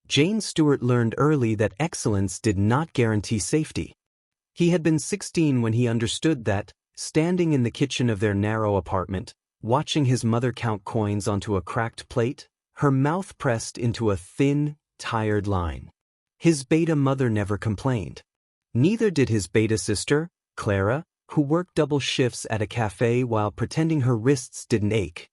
Jane Stuart learned early that excellence did not guarantee safety. He had been 16 when he understood that, standing in the kitchen of their narrow apartment, watching his mother count coins onto a cracked plate, her mouth pressed into a thin, tired line. His beta mother never complained. Neither did his beta sister, Clara, who worked double shifts at a cafe while pretending her wrists didn't ache.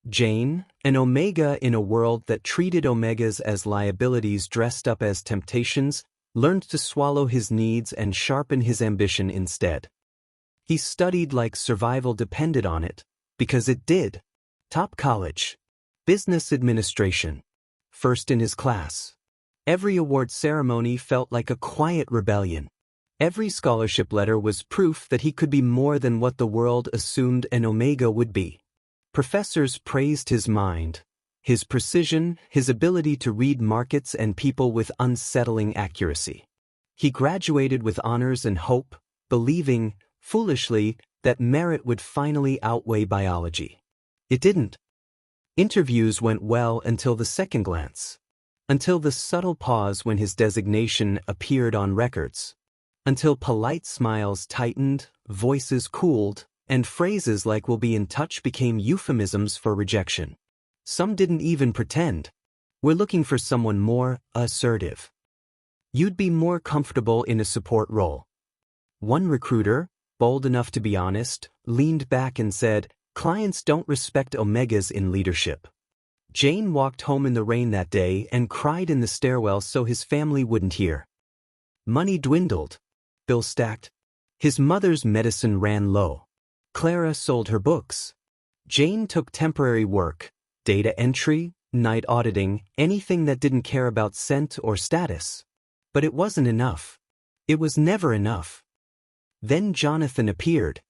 Jane, an omega in a world that treated omegas as liabilities dressed up as temptations, learned to swallow his needs and sharpen his ambition instead. He studied like survival depended on it, because it did. Top college. Business administration. First in his class. Every award ceremony felt like a quiet rebellion. Every scholarship letter was proof that he could be more than what the world assumed an omega would be. Professors praised his mind, his precision, his ability to read markets and people with unsettling accuracy. He graduated with honors and hope, believing, foolishly, that merit would finally outweigh biology. It didn't. Interviews went well until the second glance. Until the subtle pause when his designation appeared on records. Until polite smiles tightened, voices cooled, and phrases like "we'll be in touch" became euphemisms for rejection. Some didn't even pretend. "We're looking for someone more assertive. You'd be more comfortable in a support role." One recruiter, bold enough to be honest, leaned back and said, "Clients don't respect omegas in leadership." Jane walked home in the rain that day and cried in the stairwell so his family wouldn't hear. Money dwindled. Bills stacked. His mother's medicine ran low. Clara sold her books. Jane took temporary work, data entry, night auditing, anything that didn't care about scent or status. But it wasn't enough. It was never enough. Then Jonathan appeared.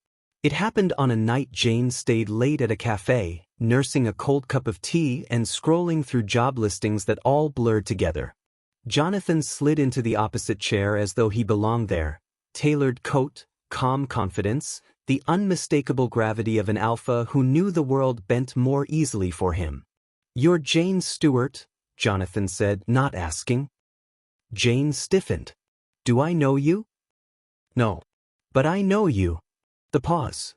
It happened on a night Jane stayed late at a cafe, nursing a cold cup of tea and scrolling through job listings that all blurred together. Jonathan slid into the opposite chair as though he belonged there. Tailored coat, calm confidence, the unmistakable gravity of an alpha who knew the world bent more easily for him. "You're Jane Stuart," Jonathan said, not asking. Jane stiffened. "Do I know you?" "No. But I know you." The pause.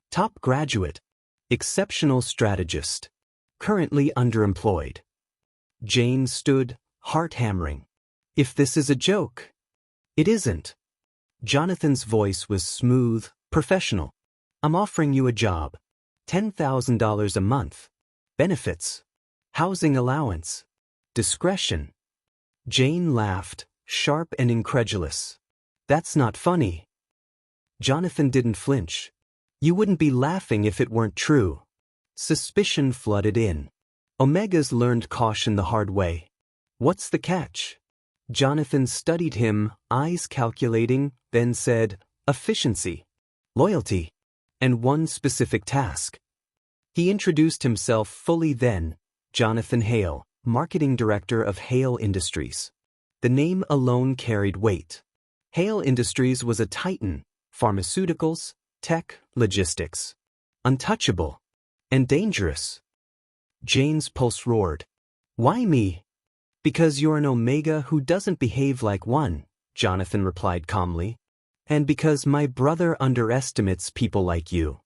Top graduate. Exceptional strategist. Currently underemployed. Jane stood, heart hammering. "If this is a joke." "It isn't." Jonathan's voice was smooth, professional. "I'm offering you a job. $10,000 a month. Benefits. Housing allowance. Discretion." Jane laughed, sharp and incredulous. "That's not funny." Jonathan didn't flinch. "You wouldn't be laughing if it weren't true." Suspicion flooded in. Omegas learned caution the hard way. "What's the catch?" Jonathan studied him, eyes calculating, then said, "Efficiency, loyalty, and one specific task." He introduced himself fully then, Ethan Hale, marketing director of Hale Industries. The name alone carried weight. Hale Industries was a titan, pharmaceuticals, tech, logistics. Untouchable. And dangerous. Jane's pulse roared. "Why me?" "Because you're an omega who doesn't behave like one," Jonathan replied calmly. "And because my brother underestimates people like you."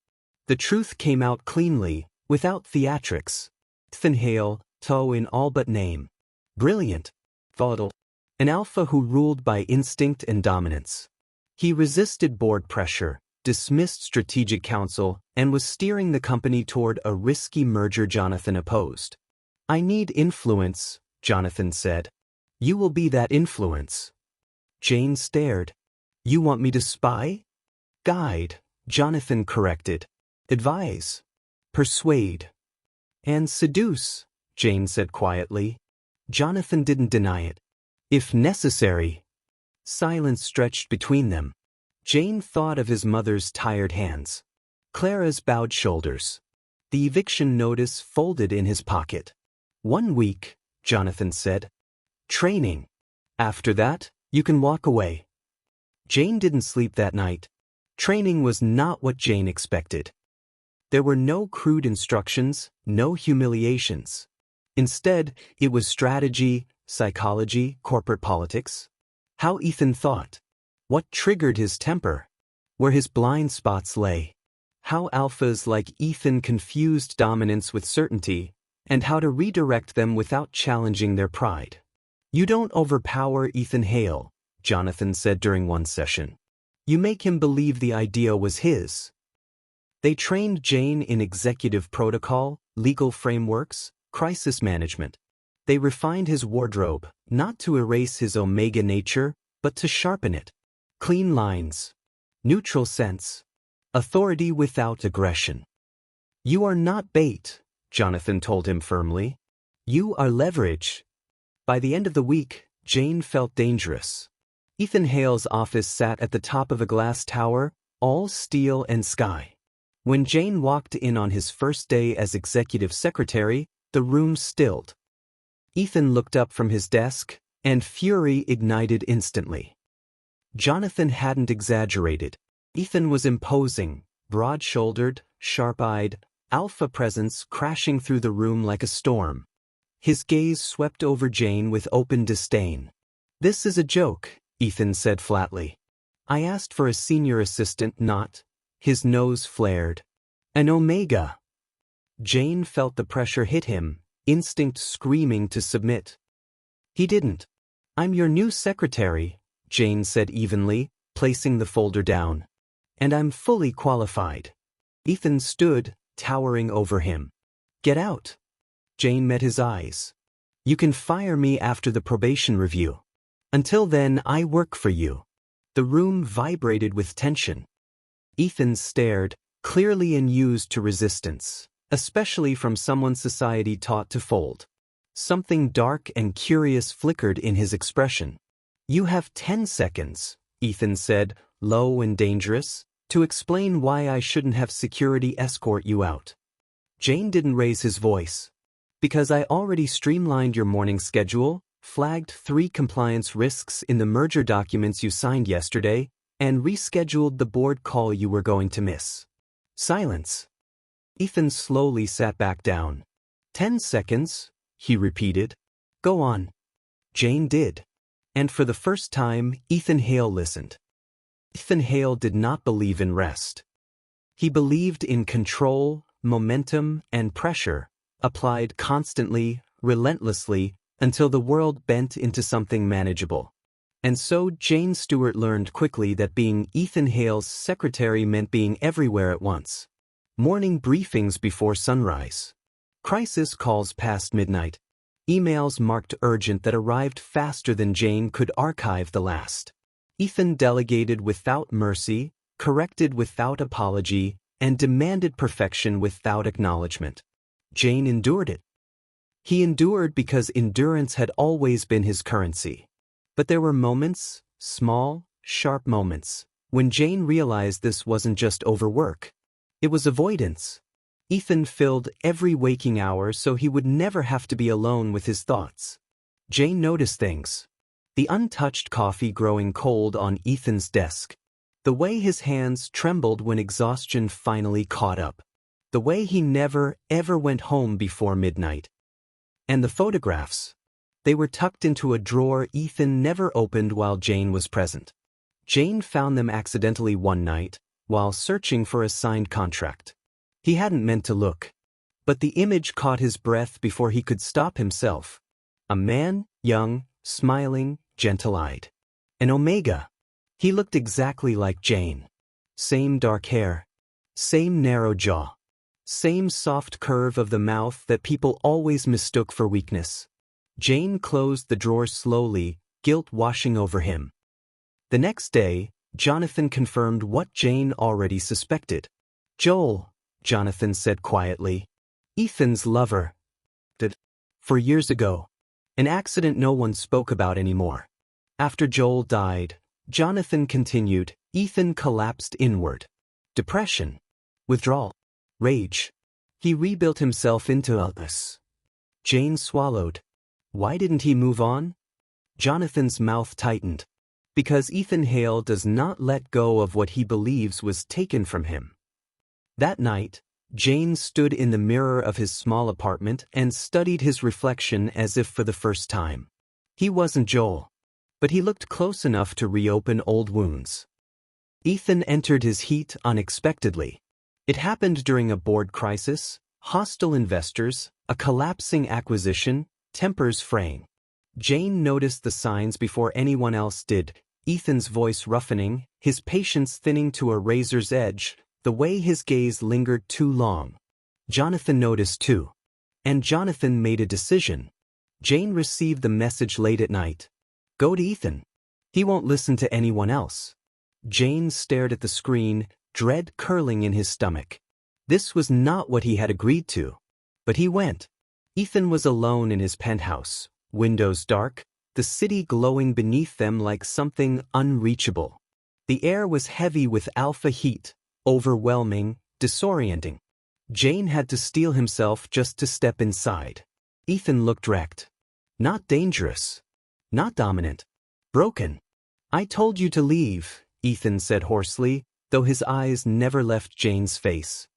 The truth came out cleanly, without theatrics. Ethan Hale, toe in all but name. Brilliant. Volatile. An alpha who ruled by instinct and dominance. He resisted board pressure, dismissed strategic counsel, and was steering the company toward a risky merger Jonathan opposed. "I need influence," Jonathan said. "You will be that influence." Jane stared. "You want me to spy?" "Guide," Jonathan corrected. "Advise. Persuade. And seduce," Jane said quietly. Jonathan didn't deny it. "If necessary." Silence stretched between them. Jane thought of his mother's tired hands. Clara's bowed shoulders. The eviction notice folded in his pocket. "1 week," Jonathan said. "Training. After that, you can walk away." Jane didn't sleep that night. Training was not what Jane expected. There were no crude instructions, no humiliations. Instead, it was strategy, psychology, corporate politics? How Ethan thought? What triggered his temper? Where his blind spots lay? How alphas like Ethan confused dominance with certainty, and how to redirect them without challenging their pride. "You don't overpower Ethan Hale," Jonathan said during one session. "You make him believe the idea was his." They trained Jane in executive protocol, legal frameworks, crisis management. They refined his wardrobe, not to erase his omega nature, but to sharpen it. Clean lines. Neutral sense. Authority without aggression. "You are not bait," Jonathan told him firmly. "You are leverage." By the end of the week, Jane felt dangerous. Ethan Hale's office sat at the top of a glass tower, all steel and sky. When Jane walked in on his first day as executive secretary, the room stilled. Ethan looked up from his desk, and fury ignited instantly. Jonathan hadn't exaggerated. Ethan was imposing, broad-shouldered, sharp-eyed, alpha presence crashing through the room like a storm. His gaze swept over Jane with open disdain. "This is a joke," Ethan said flatly. "I asked for a senior assistant, not..." His nose flared. "An omega." Jane felt the pressure hit him, instinct screaming to submit. He didn't. "I'm your new secretary," Jane said evenly, placing the folder down. "And I'm fully qualified." Ethan stood, towering over him. "Get out." Jane met his eyes. "You can fire me after the probation review. Until then, I work for you." The room vibrated with tension. Ethan stared, clearly unused to resistance, especially from someone society taught to fold. Something dark and curious flickered in his expression. "You have 10 seconds, Ethan said, low and dangerous, "to explain why I shouldn't have security escort you out." Jane didn't raise his voice. "Because I already streamlined your morning schedule, flagged 3 compliance risks in the merger documents you signed yesterday, and rescheduled the board call you were going to miss." Silence. Ethan slowly sat back down. 10 seconds, he repeated. "Go on." Jane did. And for the first time, Ethan Hale listened. Ethan Hale did not believe in rest. He believed in control, momentum, and pressure, applied constantly, relentlessly, until the world bent into something manageable. And so Jane Stuart learned quickly that being Ethan Hale's secretary meant being everywhere at once. Morning briefings before sunrise. Crisis calls past midnight. Emails marked urgent that arrived faster than Jane could archive the last. Ethan delegated without mercy, corrected without apology, and demanded perfection without acknowledgement. Jane endured it. He endured because endurance had always been his currency. But there were moments, small, sharp moments, when Jane realized this wasn't just overwork. It was avoidance. Ethan filled every waking hour so he would never have to be alone with his thoughts. Jane noticed things. The untouched coffee growing cold on Ethan's desk. The way his hands trembled when exhaustion finally caught up. The way he never, ever went home before midnight. And the photographs. They were tucked into a drawer Ethan never opened while Jane was present. Jane found them accidentally one night, while searching for a signed contract. He hadn't meant to look. But the image caught his breath before he could stop himself. A man, young, smiling, gentle-eyed. An omega. He looked exactly like Jane. Same dark hair. Same narrow jaw. Same soft curve of the mouth that people always mistook for weakness. Jane closed the drawer slowly, guilt washing over him. The next day, Jonathan confirmed what Jane already suspected. "Joel," Jonathan said quietly. "Ethan's lover. Did. 4 years ago. An accident no one spoke about anymore. After Joel died," Jonathan continued, "Ethan collapsed inward. Depression. Withdrawal. Rage. He rebuilt himself into this." Jane swallowed. Why didn't he move on? Jonathan's mouth tightened. Because Ethan Hale does not let go of what he believes was taken from him. That night, Jane stood in the mirror of his small apartment and studied his reflection as if for the first time. He wasn't Joel. But he looked close enough to reopen old wounds. Ethan entered his heat unexpectedly. It happened during a board crisis, hostile investors, a collapsing acquisition, tempers fraying. Jane noticed the signs before anyone else did, Ethan's voice roughening, his patience thinning to a razor's edge, the way his gaze lingered too long. Jonathan noticed too. And Jonathan made a decision. Jane received the message late at night. Go to Ethan. He won't listen to anyone else. Jane stared at the screen, dread curling in his stomach. This was not what he had agreed to. But he went. Ethan was alone in his penthouse, windows dark, the city glowing beneath them like something unreachable. The air was heavy with alpha heat, overwhelming, disorienting. Jane had to steel himself just to step inside. Ethan looked wrecked. Not dangerous. Not dominant. Broken. I told you to leave, Ethan said hoarsely, though his eyes never left Jane's face.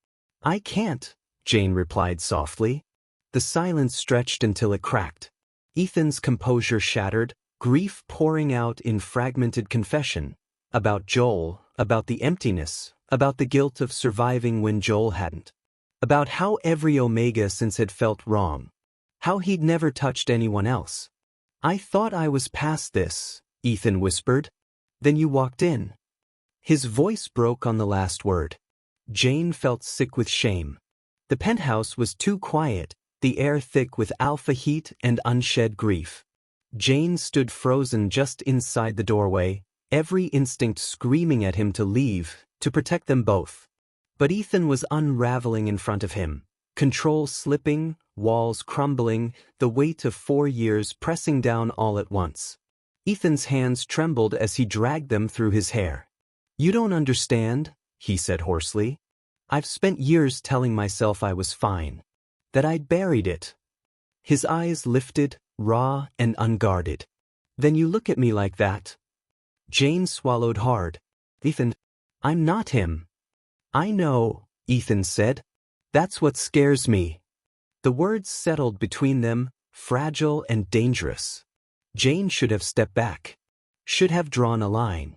I can't, Jane replied softly. The silence stretched until it cracked. Ethan's composure shattered, grief pouring out in fragmented confession. About Joel, about the emptiness, about the guilt of surviving when Joel hadn't. About how every Omega since had felt wrong. How he'd never touched anyone else. I thought I was past this, Ethan whispered. Then you walked in. His voice broke on the last word. Jane felt sick with shame. The penthouse was too quiet, the air thick with alpha heat and unshed grief. Jane stood frozen just inside the doorway, every instinct screaming at him to leave, to protect them both. But Ethan was unraveling in front of him, control slipping, walls crumbling, the weight of 4 years pressing down all at once. Ethan's hands trembled as he dragged them through his hair. You don't understand, he said hoarsely. I've spent years telling myself I was fine. That I'd buried it. His eyes lifted, raw and unguarded. Then you look at me like that. Jane swallowed hard. Ethan, I'm not him. I know, Ethan said. That's what scares me. The words settled between them, fragile and dangerous. Jane should have stepped back. Should have drawn a line.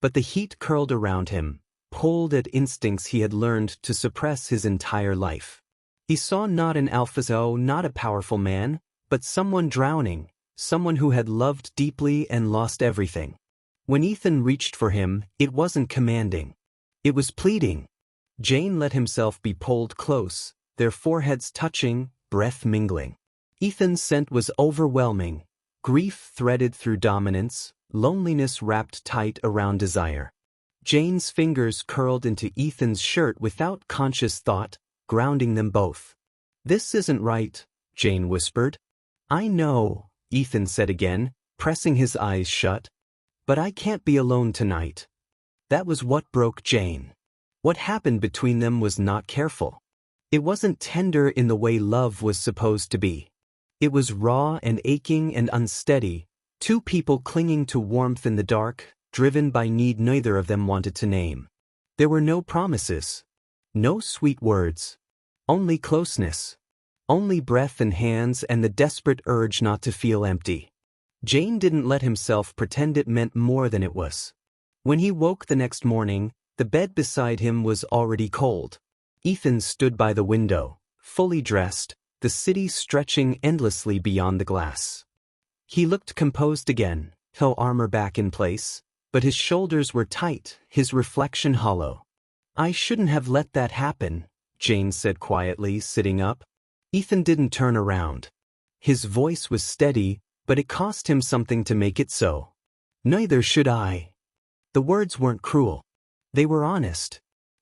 But the heat curled around him, pulled at instincts he had learned to suppress his entire life. He saw not an alpha, not a powerful man, but someone drowning, someone who had loved deeply and lost everything. When Ethan reached for him, it wasn't commanding. It was pleading. Jane let himself be pulled close, their foreheads touching, breath mingling. Ethan's scent was overwhelming, grief threaded through dominance, loneliness wrapped tight around desire. Jane's fingers curled into Ethan's shirt without conscious thought, grounding them both. This isn't right, Jane whispered. I know, Ethan said again, pressing his eyes shut. But I can't be alone tonight. That was what broke Jane. What happened between them was not careful. It wasn't tender in the way love was supposed to be. It was raw and aching and unsteady, two people clinging to warmth in the dark, driven by need neither of them wanted to name. There were no promises. No sweet words. Only closeness. Only breath and hands and the desperate urge not to feel empty. Jane didn't let himself pretend it meant more than it was. When he woke the next morning, the bed beside him was already cold. Ethan stood by the window, fully dressed, the city stretching endlessly beyond the glass. He looked composed again, his armor back in place, but his shoulders were tight, his reflection hollow. I shouldn't have let that happen, Jane said quietly, sitting up. Ethan didn't turn around. His voice was steady, but it cost him something to make it so. Neither should I. The words weren't cruel. They were honest.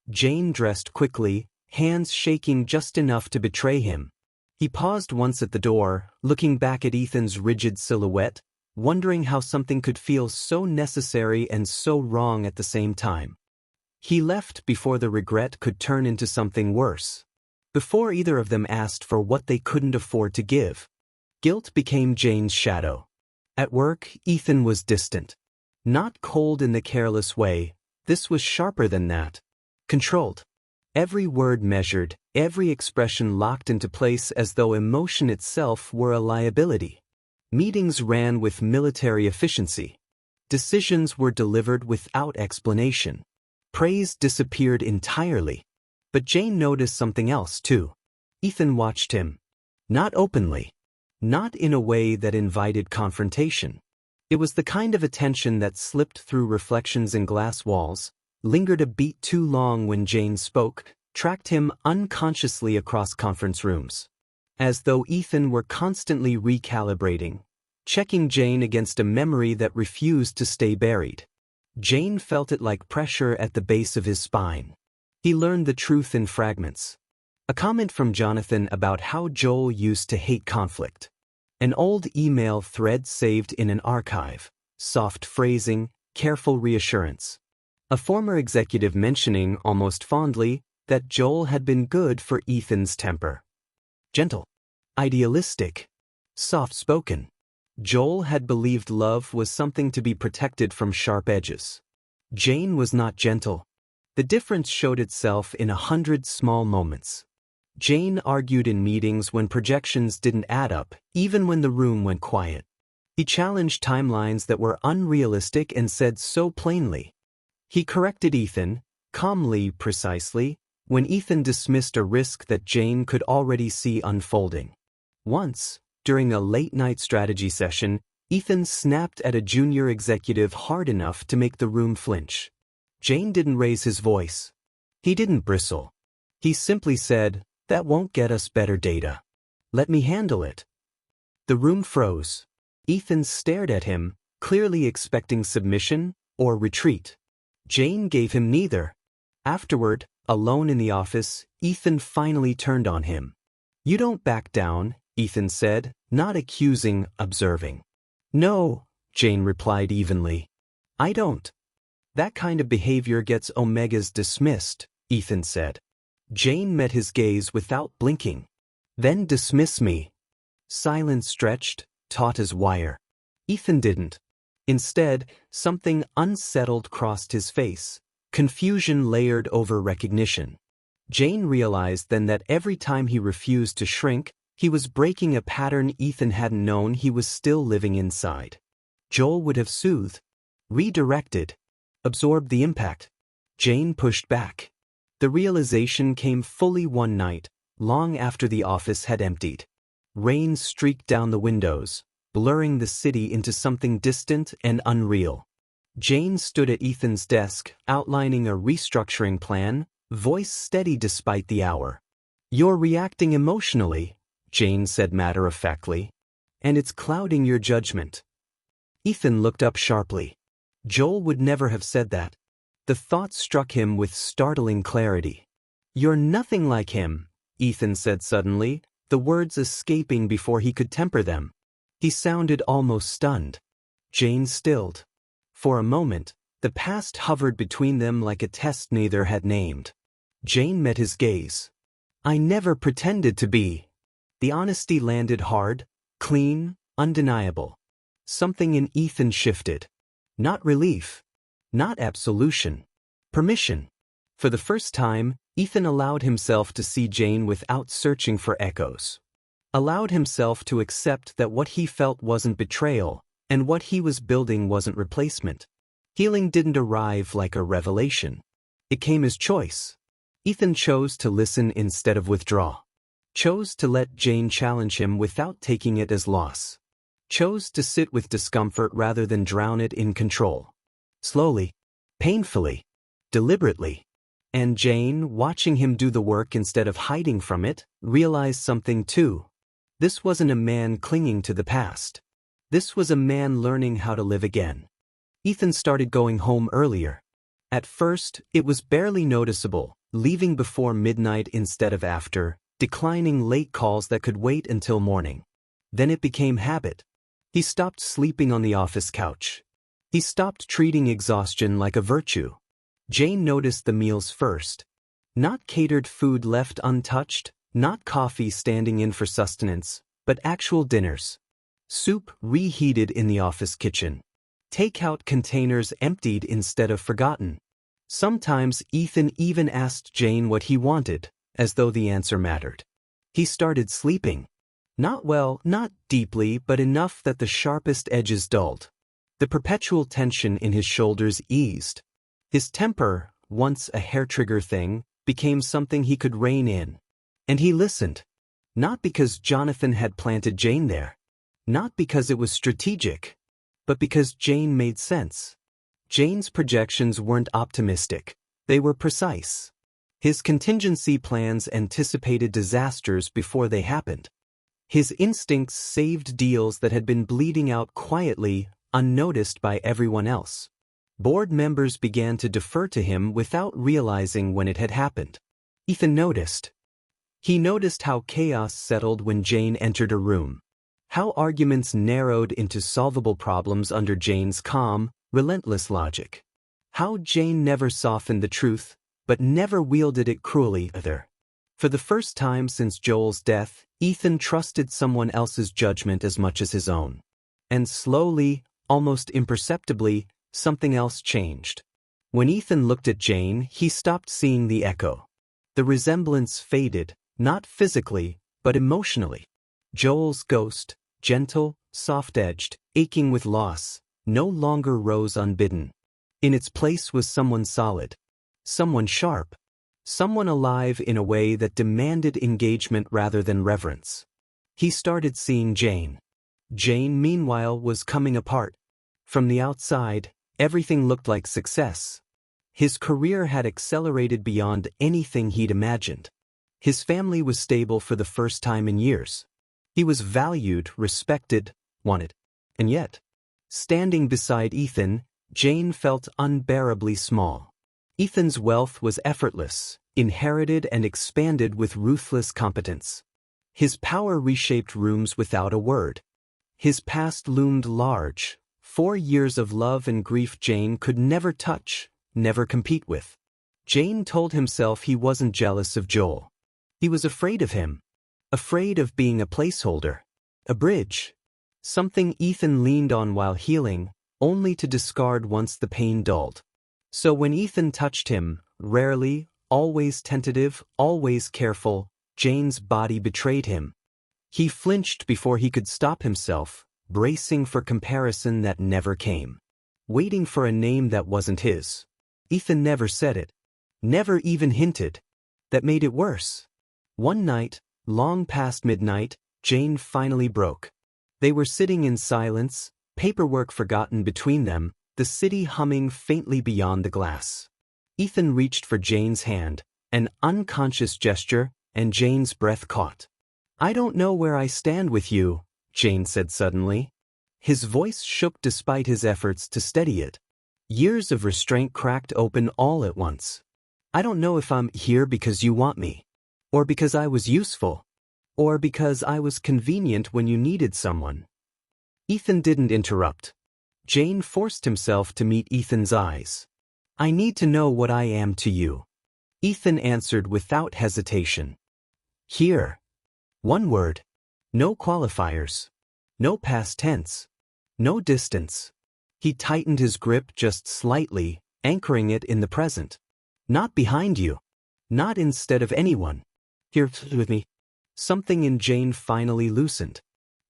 Jane dressed quickly, hands shaking just enough to betray him. He paused once at the door, looking back at Ethan's rigid silhouette, wondering how something could feel so necessary and so wrong at the same time. He left before the regret could turn into something worse. Before either of them asked for what they couldn't afford to give. Guilt became Jane's shadow. At work, Ethan was distant. Not cold in the careless way, this was sharper than that. Controlled. Every word measured, every expression locked into place as though emotion itself were a liability. Meetings ran with military efficiency. Decisions were delivered without explanation. Praise disappeared entirely. But Jane noticed something else too. Ethan watched him. Not openly. Not in a way that invited confrontation. It was the kind of attention that slipped through reflections in glass walls, lingered a beat too long when Jane spoke, tracked him unconsciously across conference rooms. As though Ethan were constantly recalibrating, checking Jane against a memory that refused to stay buried. Jane felt it like pressure at the base of his spine. He learned the truth in fragments. A comment from Jonathan about how Joel used to hate conflict. An old email thread saved in an archive. Soft phrasing, careful reassurance. A former executive mentioning, almost fondly, that Joel had been good for Ethan's temper. Gentle. Idealistic. Soft-spoken. Joel had believed love was something to be protected from sharp edges. Jane was not gentle. The difference showed itself in 100 small moments. Jane argued in meetings when projections didn't add up, even when the room went quiet. He challenged timelines that were unrealistic and said so plainly. He corrected Ethan, calmly, precisely, when Ethan dismissed a risk that Jane could already see unfolding. Once, during a late-night strategy session, Ethan snapped at a junior executive hard enough to make the room flinch. Jane didn't raise his voice. He didn't bristle. He simply said, "That won't get us better data. Let me handle it." The room froze. Ethan stared at him, clearly expecting submission or retreat. Jane gave him neither. Afterward, alone in the office, Ethan finally turned on him. "You don't back down," Ethan said, not accusing, observing. "No," Jane replied evenly. "I don't." "That kind of behavior gets omegas dismissed," Ethan said. Jane met his gaze without blinking. "Then dismiss me." Silence stretched, taut as wire. Ethan didn't. Instead, something unsettled crossed his face, confusion layered over recognition. Jane realized then that every time he refused to shrink, he was breaking a pattern Ethan hadn't known he was still living inside. Joel would have soothed, redirected, absorbed the impact. Jane pushed back. The realization came fully one night, long after the office had emptied. Rain streaked down the windows, blurring the city into something distant and unreal. Jane stood at Ethan's desk, outlining a restructuring plan, voice steady despite the hour. "You're reacting emotionally," Jane said matter-of-factly, "and it's clouding your judgment." Ethan looked up sharply. Joel would never have said that. The thought struck him with startling clarity. "You're nothing like him," Ethan said suddenly, the words escaping before he could temper them. He sounded almost stunned. Jane stilled. For a moment, the past hovered between them like a test neither had named. Jane met his gaze. "I never pretended to be." The honesty landed hard, clean, undeniable. Something in Ethan shifted. Not relief. Not absolution. Permission. For the first time, Ethan allowed himself to see Jane without searching for echoes. Allowed himself to accept that what he felt wasn't betrayal, and what he was building wasn't replacement. Healing didn't arrive like a revelation. It came as choice. Ethan chose to listen instead of withdraw. Chose to let Jane challenge him without taking it as loss. Chose to sit with discomfort rather than drown it in control. Slowly, painfully, deliberately. And Jane, watching him do the work instead of hiding from it, realized something too. This wasn't a man clinging to the past. This was a man learning how to live again. Ethan started going home earlier. At first, it was barely noticeable, leaving before midnight instead of after, declining late calls that could wait until morning. Then it became habit. He stopped sleeping on the office couch. He stopped treating exhaustion like a virtue. Jane noticed the meals first. Not catered food left untouched, not coffee standing in for sustenance, but actual dinners. Soup reheated in the office kitchen. Takeout containers emptied instead of forgotten. Sometimes Ethan even asked Jane what he wanted, as though the answer mattered. He started sleeping. Not deeply, but enough that the sharpest edges dulled. The perpetual tension in his shoulders eased. His temper, once a hair-trigger thing, became something he could rein in. And he listened. Not because Jonathan had planted Jane there. Not because it was strategic. But because Jane made sense. Jane's projections weren't optimistic. They were precise. His contingency plans anticipated disasters before they happened. His instincts saved deals that had been bleeding out quietly, unnoticed by everyone else. Board members began to defer to him without realizing when it had happened. Ethan noticed. He noticed how chaos settled when Jane entered a room. How arguments narrowed into solvable problems under Jane's calm, relentless logic. How Jane never softened the truth, but never wielded it cruelly either. For the first time since Joel's death, Ethan trusted someone else's judgment as much as his own. And slowly, almost imperceptibly, something else changed. When Ethan looked at Jane, he stopped seeing the echo. The resemblance faded, not physically, but emotionally. Joel's ghost, gentle, soft-edged, aching with loss, no longer rose unbidden. In its place was someone solid, someone sharp, someone alive in a way that demanded engagement rather than reverence. He started seeing Jane. Jane, meanwhile, was coming apart. From the outside, everything looked like success. His career had accelerated beyond anything he'd imagined. His family was stable for the first time in years. He was valued, respected, wanted. And yet, standing beside Ethan, Jane felt unbearably small. Ethan's wealth was effortless, inherited and expanded with ruthless competence. His power reshaped rooms without a word. His past loomed large. 4 years of love and grief Jane could never touch, never compete with. Jane told himself he wasn't jealous of Joel. He was afraid of him. Afraid of being a placeholder. A bridge. Something Ethan leaned on while healing, only to discard once the pain dulled. So when Ethan touched him, rarely, always tentative, always careful, Jane's body betrayed him. He flinched before he could stop himself, bracing for comparison that never came. Waiting for a name that wasn't his. Ethan never said it. Never even hinted. That made it worse. One night, long past midnight, Jane finally broke. They were sitting in silence, paperwork forgotten between them, the city humming faintly beyond the glass. Ethan reached for Jane's hand, an unconscious gesture, and Jane's breath caught. "I don't know where I stand with you," Jane said suddenly. His voice shook despite his efforts to steady it. Years of restraint cracked open all at once. "I don't know if I'm here because you want me. Or because I was useful. Or because I was convenient when you needed someone." Ethan didn't interrupt. Jane forced himself to meet Ethan's eyes. "I need to know what I am to you." Ethan answered without hesitation. "Here." One word. No qualifiers. No past tense. No distance. He tightened his grip just slightly, anchoring it in the present. "Not behind you. Not instead of anyone. Here with me." Something in Jane finally loosened.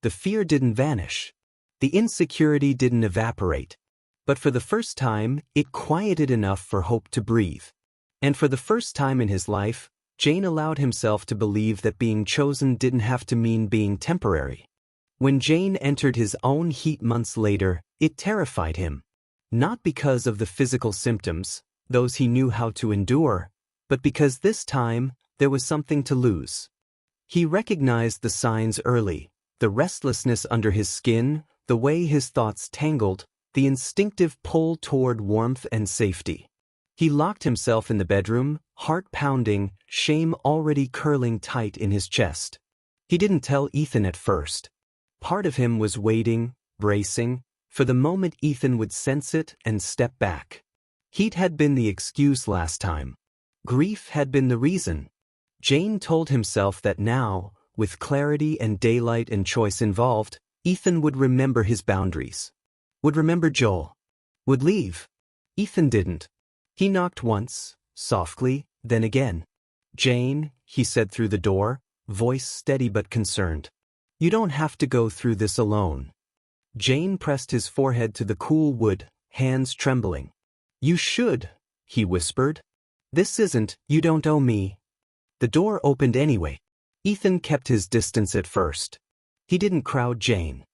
The fear didn't vanish. The insecurity didn't evaporate. But for the first time, it quieted enough for hope to breathe. And for the first time in his life, Jane allowed himself to believe that being chosen didn't have to mean being temporary. When Jane entered his own heat months later, it terrified him. Not because of the physical symptoms, those he knew how to endure, but because this time, there was something to lose. He recognized the signs early, the restlessness under his skin, the way his thoughts tangled, the instinctive pull toward warmth and safety. He locked himself in the bedroom, heart pounding, shame already curling tight in his chest. He didn't tell Ethan at first. Part of him was waiting, bracing, for the moment Ethan would sense it and step back. Heat had been the excuse last time. Grief had been the reason. Jane told himself that now, with clarity and daylight and choice involved, Ethan would remember his boundaries. Would remember Joel. Would leave. Ethan didn't. He knocked once, softly, then again. "Jane," he said through the door, voice steady but concerned. You don't have to go through this alone. Jane pressed his forehead to the cool wood, hands trembling. You should, he whispered. This isn't, you don't owe me. The door opened anyway. Ethan kept his distance at first. He didn't crowd Jane.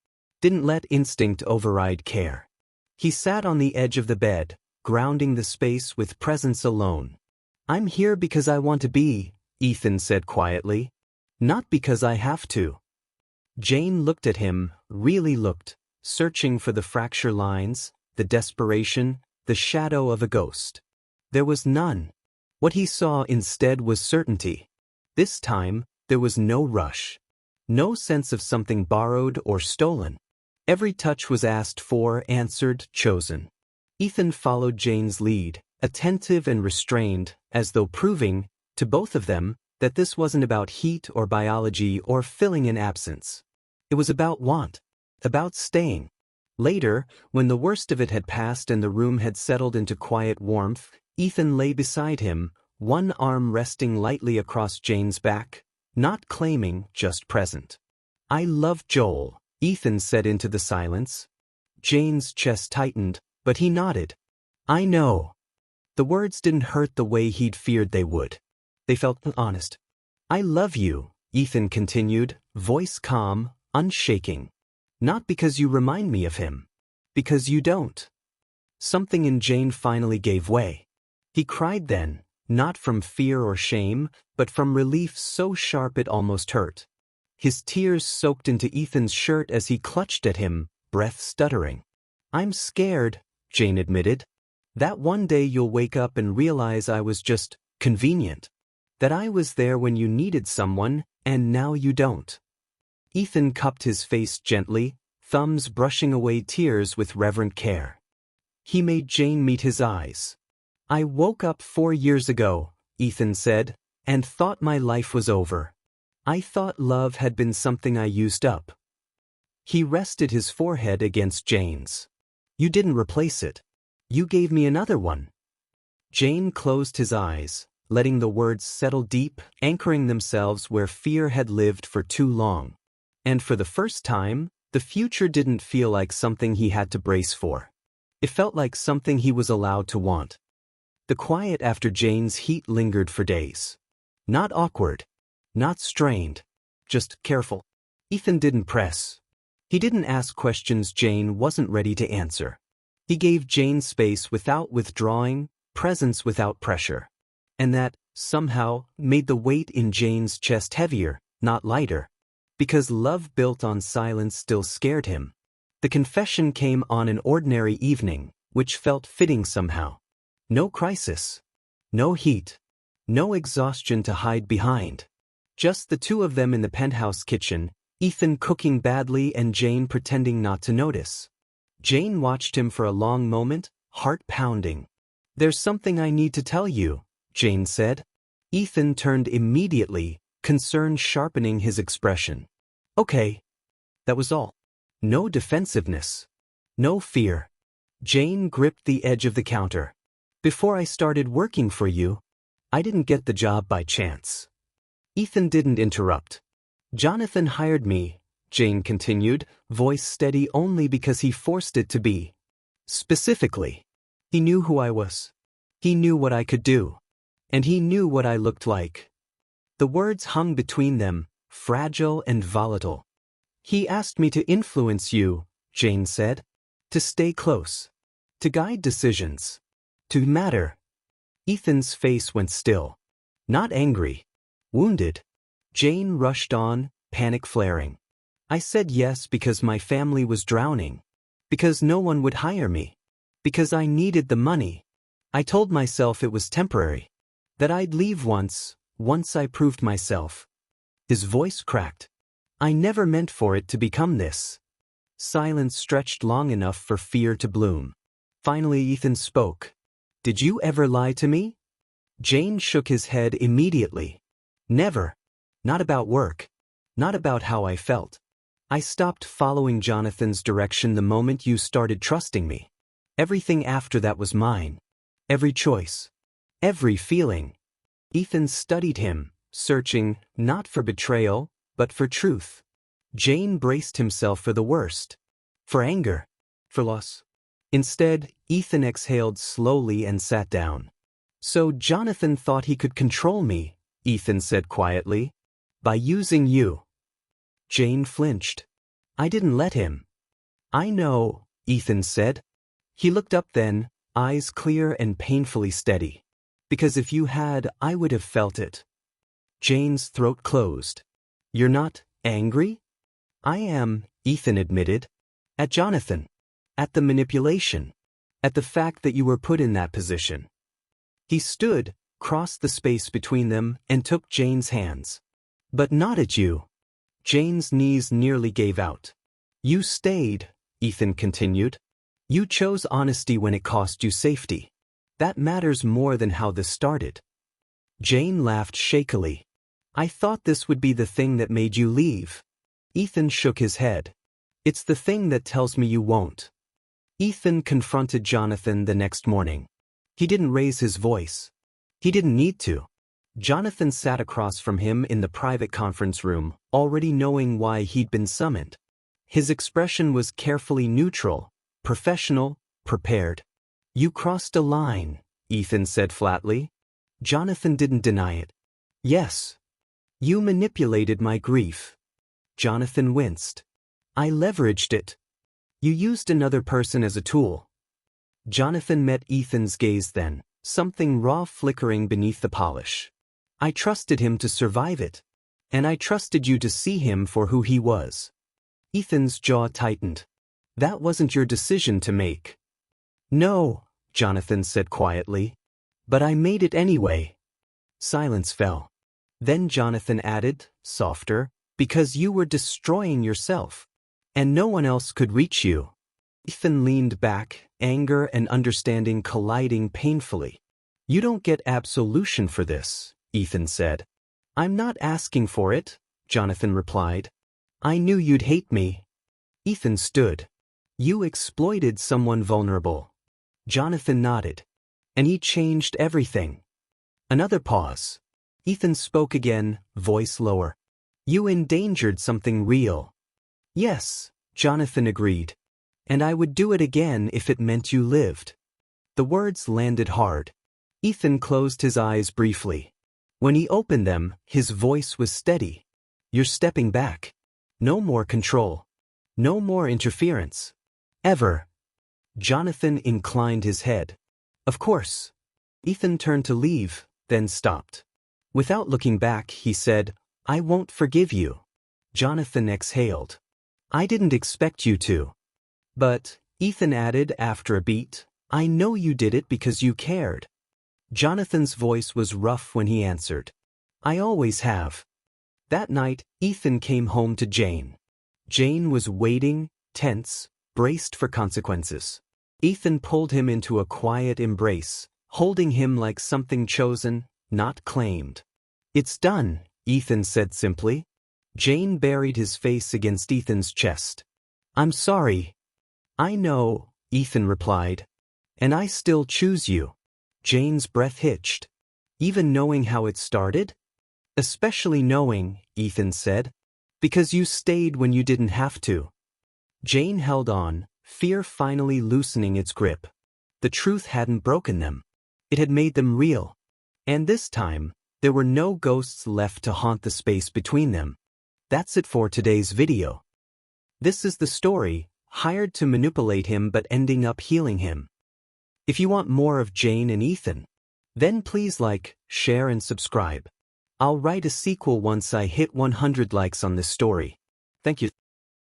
Didn't let instinct override care. He sat on the edge of the bed, grounding the space with presence alone. I'm here because I want to be, Ethan said quietly. Not because I have to. Jane looked at him, really looked, searching for the fracture lines, the desperation, the shadow of a ghost. There was none. What he saw instead was certainty. This time, there was no rush. No sense of something borrowed or stolen. Every touch was asked for, answered, chosen. Ethan followed Jane's lead, attentive and restrained, as though proving, to both of them, that this wasn't about heat or biology or filling an absence. It was about want, about staying. Later, when the worst of it had passed and the room had settled into quiet warmth, Ethan lay beside him, one arm resting lightly across Jane's back, not claiming, just present. I love Joel, Ethan said into the silence. Jane's chest tightened, but he nodded. I know. The words didn't hurt the way he'd feared they would. They felt honest. I love you, Ethan continued, voice calm, unshaking. Not because you remind me of him. Because you don't. Something in Jane finally gave way. He cried then, not from fear or shame, but from relief so sharp it almost hurt. His tears soaked into Ethan's shirt as he clutched at him, breath stuttering. I'm scared, Jane admitted. That one day you'll wake up and realize I was just convenient. That I was there when you needed someone, and now you don't. Ethan cupped his face gently, thumbs brushing away tears with reverent care. He made Jane meet his eyes. I woke up 4 years ago, Ethan said, and thought my life was over. I thought love had been something I used up. He rested his forehead against Jane's. You didn't replace it. You gave me another one. Jane closed his eyes, letting the words settle deep, anchoring themselves where fear had lived for too long. And for the first time, the future didn't feel like something he had to brace for. It felt like something he was allowed to want. The quiet after Jane's heat lingered for days. Not awkward. Not strained. Just careful. Ethan didn't press. He didn't ask questions Jane wasn't ready to answer. He gave Jane space without withdrawing, presence without pressure. And that, somehow, made the weight in Jane's chest heavier, not lighter. Because love built on silence still scared him. The confession came on an ordinary evening, which felt fitting somehow. No crisis. No heat. No exhaustion to hide behind. Just the two of them in the penthouse kitchen, Ethan cooking badly and Jane pretending not to notice. Jane watched him for a long moment, heart pounding. There's something I need to tell you, Jane said. Ethan turned immediately, concern sharpening his expression. Okay. That was all. No defensiveness. No fear. Jane gripped the edge of the counter. Before I started working for you, I didn't get the job by chance. Ethan didn't interrupt. Jonathan hired me, Jane continued, voice steady only because he forced it to be. Specifically. He knew who I was. He knew what I could do. And he knew what I looked like. The words hung between them, fragile and volatile. He asked me to influence you, Jane said. To stay close. To guide decisions. To matter. Ethan's face went still. Not angry. Wounded. Jane rushed on, panic flaring. I said yes because my family was drowning. Because no one would hire me. Because I needed the money. I told myself it was temporary. That I'd leave once I proved myself. His voice cracked. I never meant for it to become this. Silence stretched long enough for fear to bloom. Finally Ethan spoke. Did you ever lie to me? Jane shook his head immediately. Never. Not about work. Not about how I felt. I stopped following Jonathan's direction the moment you started trusting me. Everything after that was mine. Every choice. Every feeling. Ethan studied him, searching, not for betrayal, but for truth. Jane braced himself for the worst. For anger. For loss. Instead, Ethan exhaled slowly and sat down. So Jonathan thought he could control me, Ethan said quietly. By using you. Jane flinched. I didn't let him. I know, Ethan said. He looked up then, eyes clear and painfully steady. Because if you had, I would have felt it. Jane's throat closed. You're not angry? I am, Ethan admitted. At Jonathan. At the manipulation. At the fact that you were put in that position. He stood, crossed the space between them, and took Jane's hands. But not at you. Jane's knees nearly gave out. You stayed, Ethan continued. You chose honesty when it cost you safety. That matters more than how this started. Jane laughed shakily. I thought this would be the thing that made you leave. Ethan shook his head. It's the thing that tells me you won't. Ethan confronted Jonathan the next morning. He didn't raise his voice. He didn't need to. Jonathan sat across from him in the private conference room, already knowing why he'd been summoned. His expression was carefully neutral, professional, prepared. You crossed a line, Ethan said flatly. Jonathan didn't deny it. Yes. You manipulated my grief. Jonathan winced. I leveraged it. You used another person as a tool. Jonathan met Ethan's gaze then, something raw flickering beneath the polish. I trusted him to survive it. And I trusted you to see him for who he was. Ethan's jaw tightened. That wasn't your decision to make. No, Jonathan said quietly. But I made it anyway. Silence fell. Then Jonathan added, softer, because you were destroying yourself. And no one else could reach you. Ethan leaned back, anger and understanding colliding painfully. You don't get absolution for this, Ethan said. I'm not asking for it, Jonathan replied. I knew you'd hate me. Ethan stood. You exploited someone vulnerable. Jonathan nodded. And he changed everything. Another pause. Ethan spoke again, voice lower. You endangered something real. Yes, Jonathan agreed. And I would do it again if it meant you lived. The words landed hard. Ethan closed his eyes briefly. When he opened them, his voice was steady. You're stepping back. No more control. No more interference. Ever. Jonathan inclined his head. Of course. Ethan turned to leave, then stopped. Without looking back, he said, I won't forgive you. Jonathan exhaled. I didn't expect you to. But, Ethan added after a beat, I know you did it because you cared. Jonathan's voice was rough when he answered. I always have. That night, Ethan came home to Jane. Jane was waiting, tense, braced for consequences. Ethan pulled him into a quiet embrace, holding him like something chosen, not claimed. It's done, Ethan said simply. Jane buried his face against Ethan's chest. I'm sorry. I know, Ethan replied. And I still choose you. Jane's breath hitched. Even knowing how it started? Especially knowing, Ethan said. Because you stayed when you didn't have to. Jane held on, fear finally loosening its grip. The truth hadn't broken them. It had made them real. And this time, there were no ghosts left to haunt the space between them. That's it for today's video. This is the story, hired to manipulate him but ending up healing him. If you want more of Jane and Ethan, then please like, share and subscribe. I'll write a sequel once I hit 100 likes on this story. Thank you.